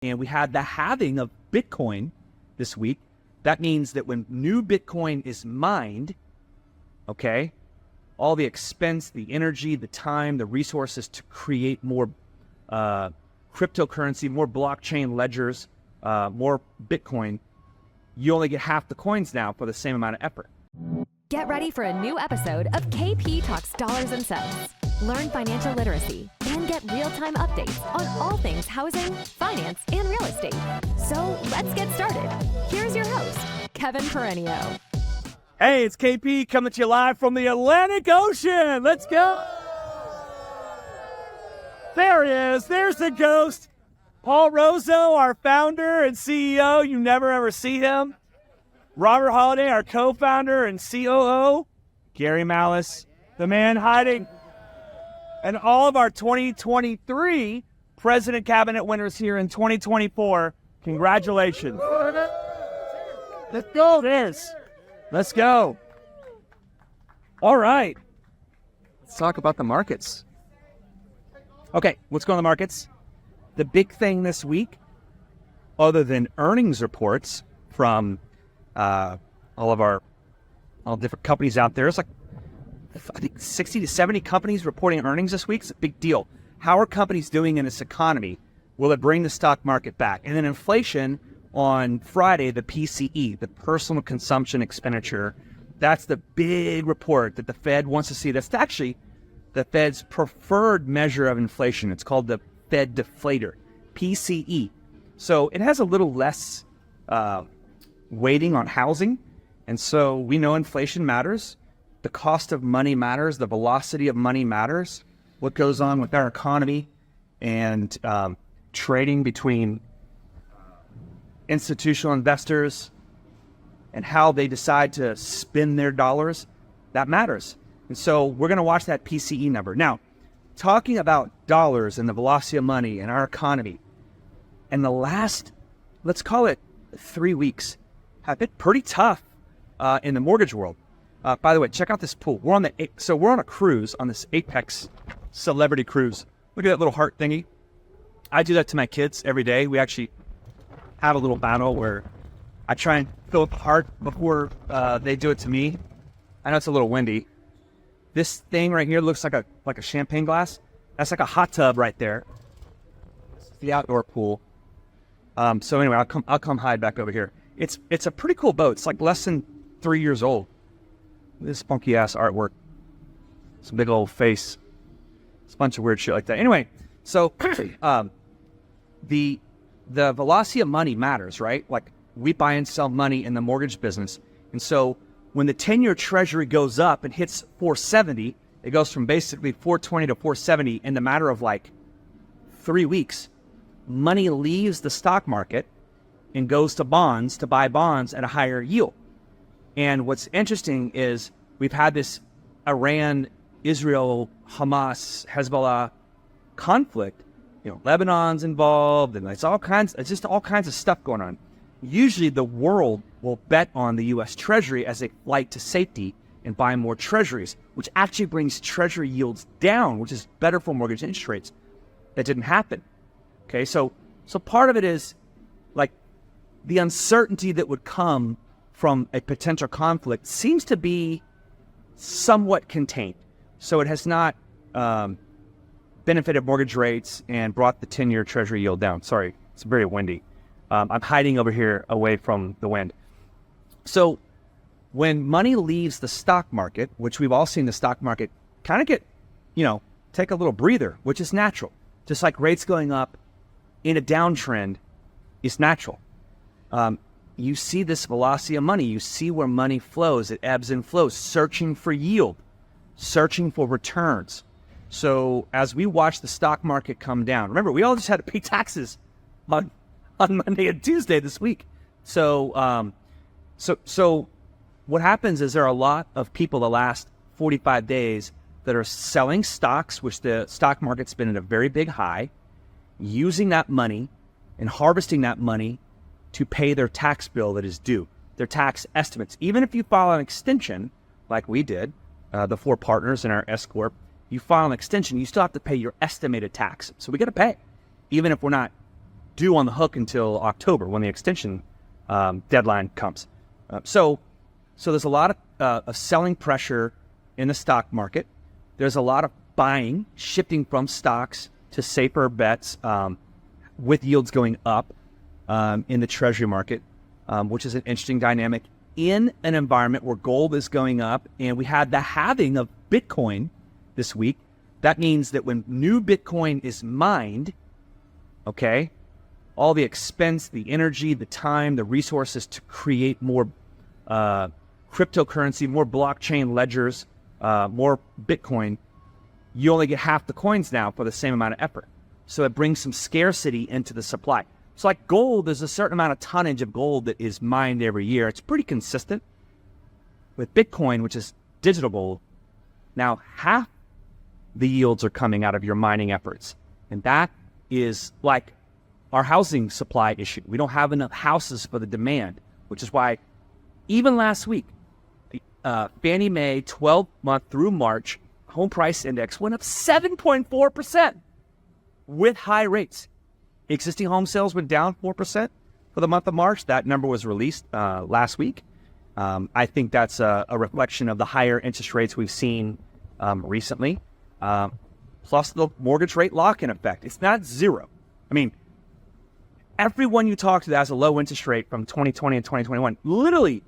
And we had the halving of Bitcoin this week. That means that when new Bitcoin is mined, okay, all the expense, the energy, the time, the resources to create more cryptocurrency, more blockchain ledgers, more Bitcoin, you only get half the coins now for the same amount of effort. Get ready for a new episode of KP Talks Dollars and Cents. Learn financial literacy and get real-time updates on all things housing, finance, and real estate. So let's get started. Here's your host, Kevin Perenio. Hey, it's KP coming to you live from the Atlantic Ocean. Let's go. There he is. There's the ghost. Paul Rosso, our founder and CEO. You never ever see him. Robert Holiday, our co-founder and COO. Gary Malice, the man hiding. And all of our 2023 President Cabinet winners here in 2024. Congratulations. Let's go. Let's go. All right. Let's talk about the markets. Okay, let's go on the markets. The big thing this week, other than earnings reports from all different companies out there, it's like I think 60 to 70 companies reporting earnings this week. It's a big deal. How are companies doing in this economy? Will it bring the stock market back? And then inflation on Friday, the PCE, the Personal Consumption Expenditure. That's the big report that the Fed wants to see. That's actually the Fed's preferred measure of inflation. It's called the Fed deflator, PCE. So it has a little less weighting on housing. And so we know inflation matters. The cost of money matters. The velocity of money matters. What goes on with our economy and trading between institutional investors and how they decide to spend their dollars, that matters. And so we're going to watch that PCE number. Now, talking about dollars and the velocity of money and our economy, and the last, let's call it 3 weeks, have been pretty tough in the mortgage world. By the way, check out this pool. We're on a cruise on this Apex celebrity cruise. Look at that little heart thingy. I do that to my kids every day. We actually have a little battle where I try and fill up the heart before they do it to me. I know it's a little windy. This thing right here looks like a champagne glass. That's like a hot tub right there. It's the outdoor pool. So anyway, I'll come hide back over here. It's a pretty cool boat. It's like less than 3 years old. This funky ass artwork. Some big old face. It's a bunch of weird shit like that. Anyway, so the velocity of money matters, right? Like we buy and sell money in the mortgage business. And so when the 10-year Treasury goes up and hits 470, it goes from basically 420 to 470 in the matter of like 3 weeks. Money leaves the stock market and goes to bonds to buy bonds at a higher yield. And what's interesting is we've had this Iran, Israel, Hamas, Hezbollah conflict. You know, Lebanon's involved, and it's just all kinds of stuff going on. Usually the world will bet on the U.S. Treasury as a flight to safety and buy more treasuries, which actually brings treasury yields down, which is better for mortgage interest rates. That didn't happen. Okay, so part of it is like the uncertainty that would come from a potential conflict seems to be somewhat contained. So it has not benefited mortgage rates and brought the 10-year Treasury yield down. Sorry, it's very windy. I'm hiding over here away from the wind. So when money leaves the stock market, which we've all seen the stock market kind of get, take a little breather, which is natural. Just like rates going up in a downtrend is natural. You see this velocity of money. You see where money flows. It ebbs and flows, searching for yield, searching for returns. So as we watch the stock market come down, remember, we all just had to pay taxes on Monday and Tuesday this week. So what happens is there are a lot of people the last 45 days that are selling stocks, which the stock market's been at a very big high, using that money and harvesting that money to pay their tax bill that is due, their tax estimates. Even if you file an extension, like we did, the 4 partners in our S-Corp, you file an extension, you still have to pay your estimated tax. So we got to pay, even if we're not due on the hook until October when the extension deadline comes. So there's a lot of selling pressure in the stock market. There's a lot of buying, shifting from stocks to safer bets with yields going up in the Treasury market, which is an interesting dynamic in an environment where gold is going up. And we had the halving of Bitcoin this week. That means that when new Bitcoin is mined, okay, all the expense, the energy, the time, the resources to create more cryptocurrency, more blockchain ledgers, more Bitcoin, you only get half the coins now for the same amount of effort. So it brings some scarcity into the supply. So like gold, there's a certain amount of tonnage of gold that is mined every year. It's pretty consistent. With Bitcoin, which is digital gold, now half the yields are coming out of your mining efforts. And that is like our housing supply issue. We don't have enough houses for the demand, which is why even last week, the Fannie Mae 12-month through March home price index went up 7.4% with high rates. Existing home sales went down 4% for the month of March. That number was released last week. I think that's a reflection of the higher interest rates we've seen recently, plus the mortgage rate lock-in effect. It's not zero. I mean, everyone you talk to that has a low interest rate from 2020 and 2021, literally,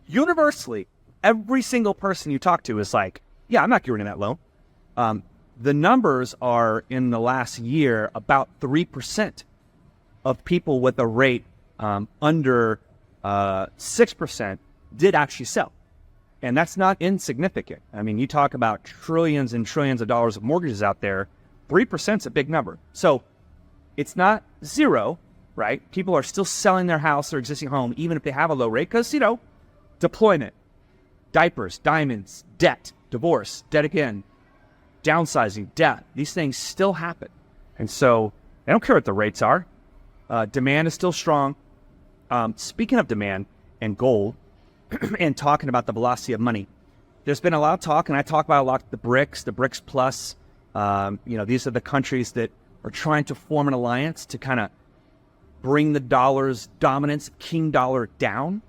universally, every single person you talk to is like, yeah, I'm not getting that loan. The numbers are in the last year about 3% of people with a rate under 6% did actually sell. And that's not insignificant. I mean, you talk about trillions and trillions of dollars of mortgages out there, 3% is a big number. So it's not zero, right? People are still selling their house or existing home, even if they have a low rate, because, you know, deployment, diapers, diamonds, debt, divorce, debt again, downsizing, debt, these things still happen. And so I don't care what the rates are. Demand is still strong. Speaking of demand and gold and talking about the velocity of money, there's been a lot of talk, and I talk about a lot, the BRICS Plus. These are the countries that are trying to form an alliance to kind of bring the dollar's dominance, king dollar, down.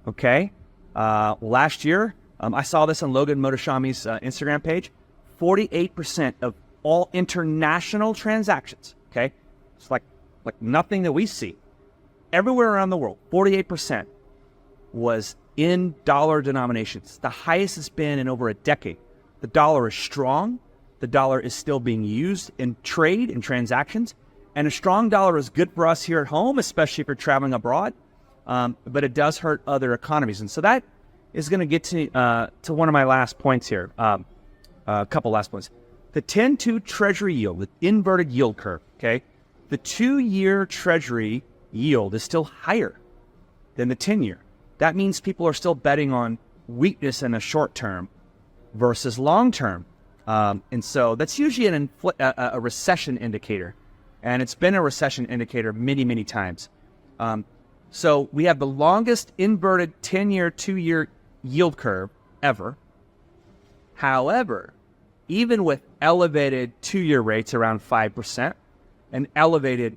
Okay. Last year, I saw this on Logan Motoshami's Instagram page. 48% of all international transactions, okay? It's like nothing that we see. Everywhere around the world, 48% was in dollar denominations. The highest it's been in over a decade. The dollar is strong. The dollar is still being used in trade and transactions. And a strong dollar is good for us here at home, especially if you're traveling abroad. But it does hurt other economies. And so that is going to get to one of my last points here. A couple last points. The 10-2 Treasury yield, the inverted yield curve, okay? The 2-year Treasury yield is still higher than the 10-year. That means people are still betting on weakness in the short term versus long term. And so that's usually a recession indicator. And it's been a recession indicator many, many times. So we have the longest inverted 10-year, 2-year yield curve ever. However, even with elevated 2-year rates around 5% and elevated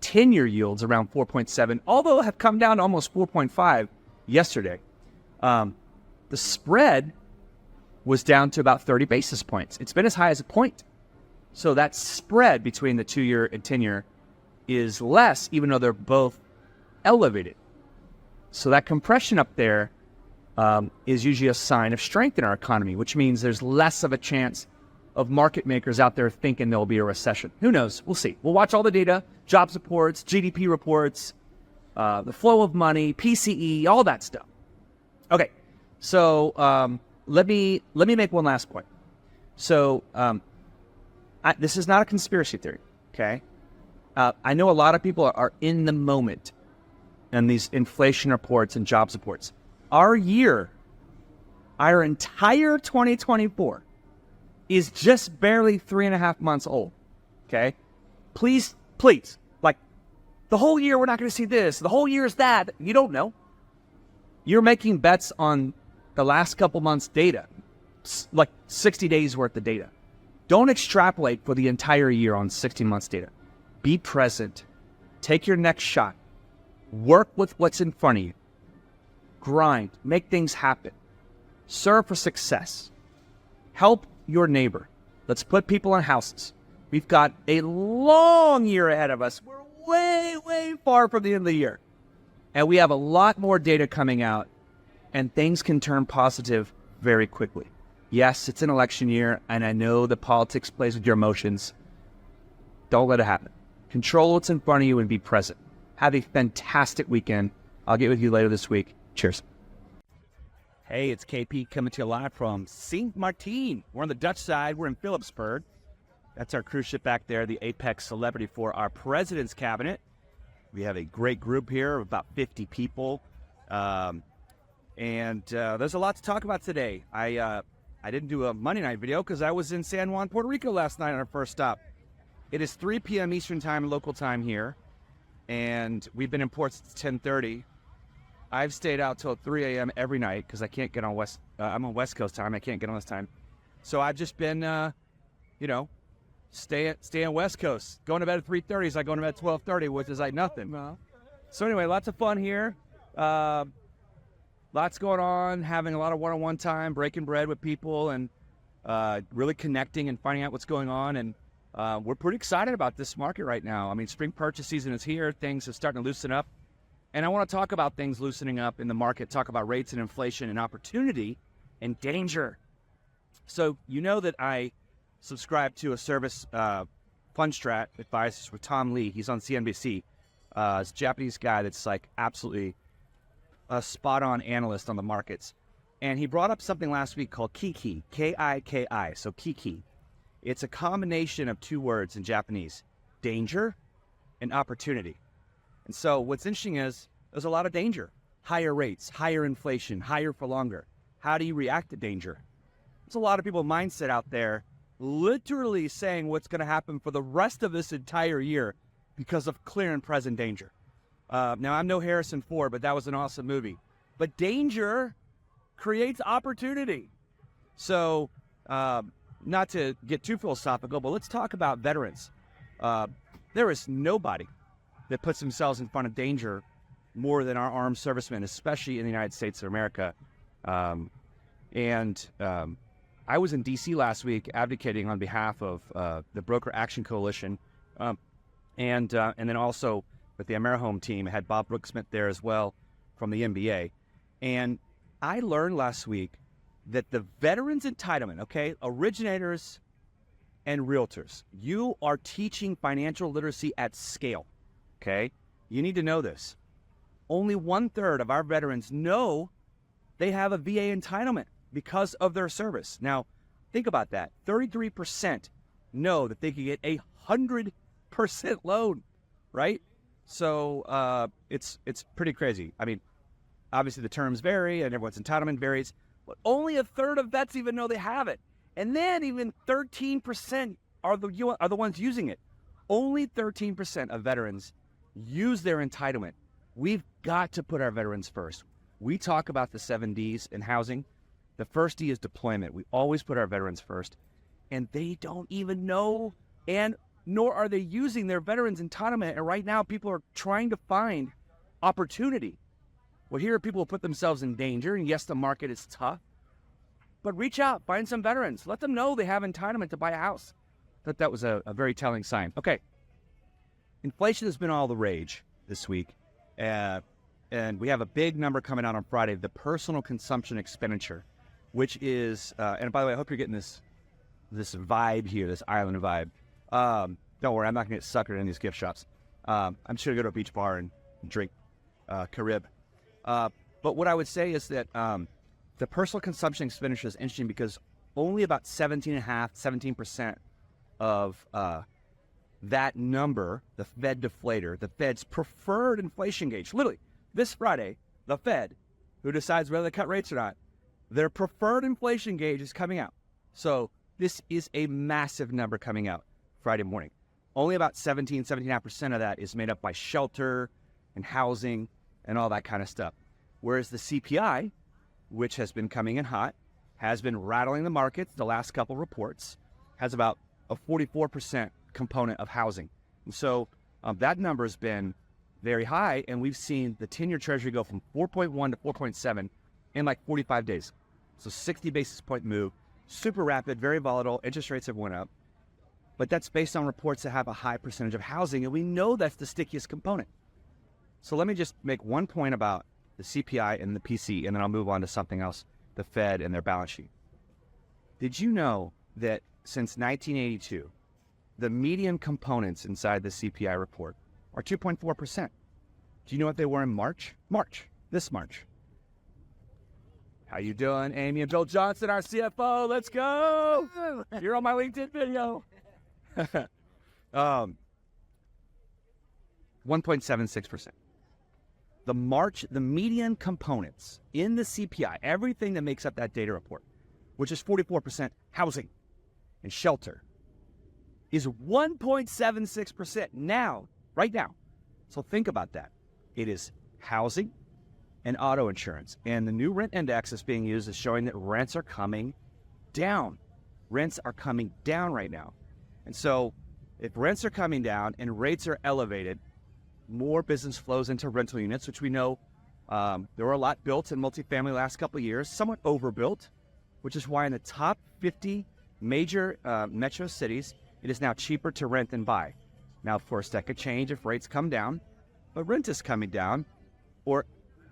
10-year yields around 4.7, although have come down to almost 4.5 yesterday, the spread was down to about 30 basis points. It's been as high as a point. So that spread between the 2-year and 10-year is less, even though they're both elevated. So that compression up there is usually a sign of strength in our economy, which means there's less of a chance of market makers out there thinking there'll be a recession. Who knows? We'll see. We'll watch all the data, jobs reports, GDP reports, the flow of money, PCE, all that stuff. Okay, so let me make one last point. So this is not a conspiracy theory, okay? I know a lot of people are in the moment in these inflation reports and jobs reports. Our entire 2024 is just barely 3.5 months old, okay? Please, like, the whole year we're not going to see this. The whole year is that. You don't know. You're making bets on the last couple months' data, like 60 days worth of data. Don't extrapolate for the entire year on 60 months' data. Be present. Take your next shot. Work with what's in front of you. Grind. Make things happen. Serve for success. Help your neighbor. Let's put people in houses. We've got a long year ahead of us. We're way, way far from the end of the year. And we have a lot more data coming out, and things can turn positive very quickly. Yes, it's an election year, and I know that politics plays with your emotions. Don't let it happen. Control what's in front of you and be present. Have a fantastic weekend. I'll get with you later this week. Cheers. Hey, it's KP coming to you live from St. Martin. We're on the Dutch side. We're in Philipsburg. That's our cruise ship back there, the apex celebrity for our president's cabinet. We have a great group here of about 50 people. And there's a lot to talk about today. I didn't do a Monday night video because I was in San Juan, Puerto Rico last night on our first stop. It is 3 p.m. Eastern time, local time here. And we've been in port since 10:30. I've stayed out till 3 a.m. every night because I can't get on I'm on West Coast time. I can't get on this time. So I've just been, staying West Coast. Going to bed at 3:30 is like going to bed at 12:30, which is like nothing. So anyway, lots of fun here. Lots going on, having a lot of one-on-one time, breaking bread with people, and really connecting and finding out what's going on. And we're pretty excited about this market right now. I mean, spring purchase season is here. Things are starting to loosen up. And I want to talk about things loosening up in the market, talk about rates and inflation and opportunity and danger. So you know that I subscribe to a service, Fundstrat Advisors with Tom Lee. He's on CNBC. He's a Japanese guy that's like absolutely a spot-on analyst on the markets. And he brought up something last week called Kiki, K-I-K-I, so Kiki. It's a combination of two words in Japanese, danger and opportunity. And so what's interesting is there's a lot of danger. Higher rates, higher inflation, higher for longer. How do you react to danger? There's a lot of people mindset out there literally saying what's going to happen for the rest of this entire year because of clear and present danger. Now, I'm no Harrison Ford, but that was an awesome movie. But danger creates opportunity. So not to get too philosophical, but let's talk about veterans. There is nobody that puts themselves in front of danger more than our armed servicemen, especially in the United States of America. I was in D.C. last week advocating on behalf of the Broker Action Coalition, and then also with the AmeriHome team. I had Bob Brooksmith there as well from the NBA. And I learned last week that the veterans entitlement, okay, originators and realtors, you are teaching financial literacy at scale. Okay, you need to know this. Only 1/3 of our veterans know they have a VA entitlement because of their service. Now, think about that. 33% know that they could get 100% loan, right? So it's pretty crazy. I mean, obviously the terms vary and everyone's entitlement varies, but only 1/3 of vets even know they have it. And then even 13% are the ones using it. Only 13% of veterans use their entitlement. We've got to put our veterans first. We talk about the 7 Ds in housing. The first D is deployment. We always put our veterans first. And they don't even know, and nor are they using their veterans entitlement. And right now, people are trying to find opportunity. Well, here people put themselves in danger. And yes, the market is tough. But reach out, find some veterans. Let them know they have entitlement to buy a house. I thought that was a very telling sign. Okay. Inflation has been all the rage this week, and we have a big number coming out on Friday, the personal consumption expenditure, which is, and by the way, I hope you're getting this vibe here, this island vibe. Don't worry, I'm not going to get suckered in these gift shops. I'm just going to go to a beach bar and drink Carib. But what I would say is that the personal consumption expenditure is interesting because only about 17% of that number, the Fed deflator, the Fed's preferred inflation gauge, literally this Friday, the Fed, who decides whether to cut rates or not, their preferred inflation gauge is coming out. So this is a massive number coming out Friday morning. Only about 17.5% of that is made up by shelter and housing and all that kind of stuff. Whereas the CPI, which has been coming in hot, has been rattling the markets, the last couple reports, has about a 44% component of housing. And so That number has been very high, and we've seen the 10-year Treasury go from 4.1 to 4.7 in like 45 days. So 60 basis point move, super rapid, very volatile. Interest rates have went up. But that's based on reports that have a high percentage of housing, and we know that's the stickiest component. So let me just make one point about the CPI and the PCE, and then I'll move on to something else, the Fed and their balance sheet. Did you know that since 1982, the median components inside the CPI report are 2.4%. Do you know what they were in March? This March. How you doing, Amy and Bill Johnson, our CFO? Let's go. You're on my LinkedIn video. 1.76%. The median components in the CPI, everything that makes up that data report, which is 44% housing and shelter, is 1.76% now, right now. So think about that. It is housing and auto insurance. And the new rent index that's being used is showing that rents are coming down. Rents are coming down right now. And so if rents are coming down and rates are elevated, more business flows into rental units, which we know there were a lot built in multifamily last couple of years, somewhat overbuilt, which is why in the top 50 major metro cities, it is now cheaper to rent than buy. Now, of course, that could change if rates come down, but rent is coming down, or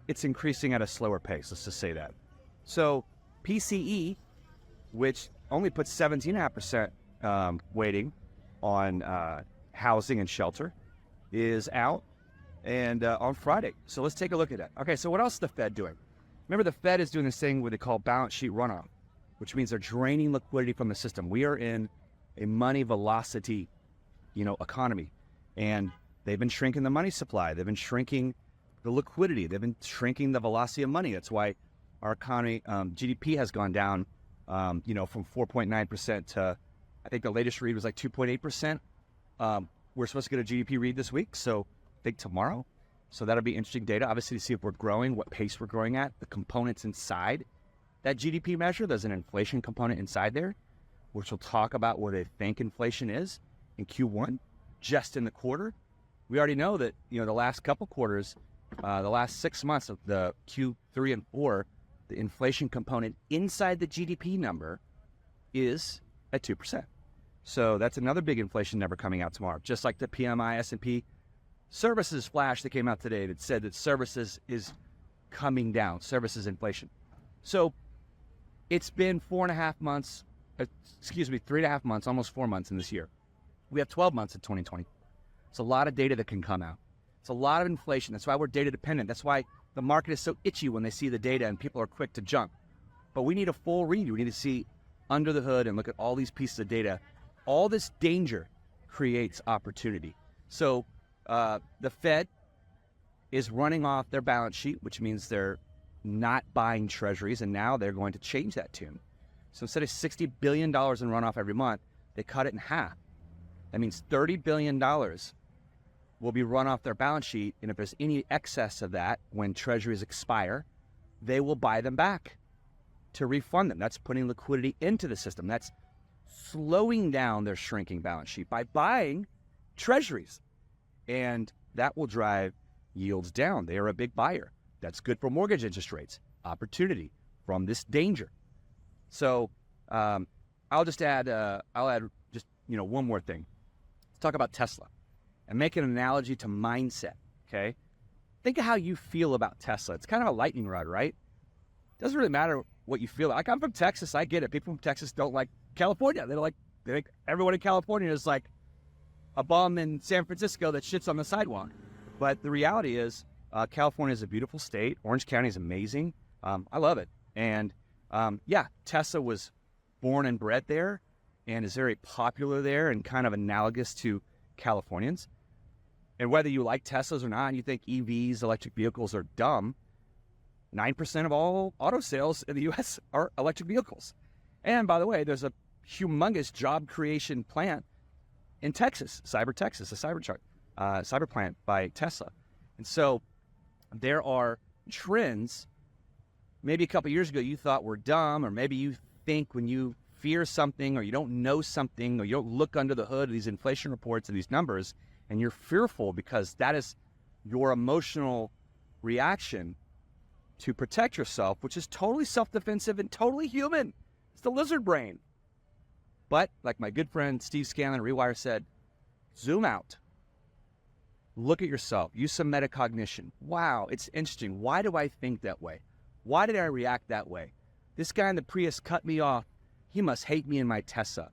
it's increasing at a slower pace, let's just say that. So PCE, which only puts 17.5% weighting on housing and shelter, is out and on Friday. So let's take a look at that. Okay, so what else is the Fed doing? Remember, the Fed is doing this thing what they call balance sheet runoff, which means they're draining liquidity from the system. We are in a money velocity, economy, and they've been shrinking the money supply. They've been shrinking the liquidity. They've been shrinking the velocity of money. That's why our economy, GDP has gone down, from 4.9% to, I think the latest read was like 2.8%. We're supposed to get a GDP read this week, so I think tomorrow. So that'll be interesting data, obviously, to see if we're growing, what pace we're growing at, the components inside that GDP measure. There's an inflation component inside there, which will talk about what they think inflation is in Q1, just in the quarter. We already know that, the last couple quarters, the last 6 months of the Q3 and 4, the inflation component inside the GDP number is at 2%. So that's another big inflation number coming out tomorrow, just like the PMI S&P services flash that came out today that said that services is coming down, services inflation. So it's been 3.5 months, almost 4 months in this year. We have 12 months in 2020. It's a lot of data that can come out. It's a lot of inflation. That's why we're data dependent. That's why the market is so itchy when they see the data and people are quick to jump. But we need a full read. We need to see under the hood and look at all these pieces of data. All this danger creates opportunity. So the Fed is running off their balance sheet, which means they're not buying treasuries, and now they're going to change that tune. So instead of $60 billion in runoff every month, they cut it in half. That means $30 billion will be run off their balance sheet, and if there's any excess of that when treasuries expire, they will buy them back to refund them. That's putting liquidity into the system. That's slowing down their shrinking balance sheet by buying treasuries, and that will drive yields down. They are a big buyer. That's good for mortgage interest rates, opportunity from this danger. So I'll add just one more thing. Let's talk about Tesla and make an analogy to mindset. Okay, think of how you feel about Tesla. It's kind of a lightning rod, right? Doesn't really matter what you feel. Like, I'm from Texas, I get it. People from Texas don't like California. They think everyone in California is like a bum in San Francisco that shits on the sidewalk. But the reality is, California is a beautiful state. Orange County is amazing. I love it. And Tesla was born and bred there and is very popular there and kind of analogous to Californians. And whether you like Teslas or not, and you think EVs, electric vehicles, are dumb, 9% of all auto sales in the U.S. are electric vehicles. And by the way, there's a humongous job creation plant in Texas, Cyber Texas, a cyber plant by Tesla. And so there are trends maybe a couple years ago you thought were dumb, or maybe you think when you fear something or you don't know something or you don't look under the hood of these inflation reports and these numbers, and you're fearful because that is your emotional reaction to protect yourself, which is totally self-defensive and totally human. It's the lizard brain. But like my good friend Steve Scanlon, Rewire, said, zoom out. Look at yourself. Use some metacognition. Wow, it's interesting. Why do I think that way? Why did I react that way? This guy in the Prius cut me off. He must hate me in my Tesla.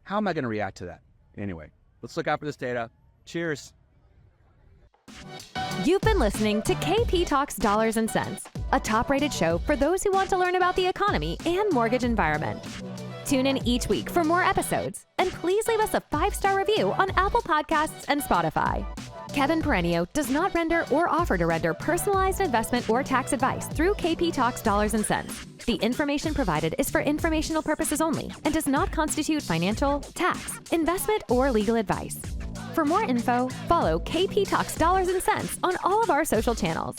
How am I going to react to that? Anyway, let's look out for this data. Cheers. You've been listening to KP Talks Dollars and Cents, a top-rated show for those who want to learn about the economy and mortgage environment. Tune in each week for more episodes, and please leave us a 5-star review on Apple Podcasts and Spotify. Kevin Perenio does not render or offer to render personalized investment or tax advice through KP Talks Dollars and Cents. The information provided is for informational purposes only and does not constitute financial, tax, investment, or legal advice. For more info, follow KP Talks Dollars and Cents on all of our social channels.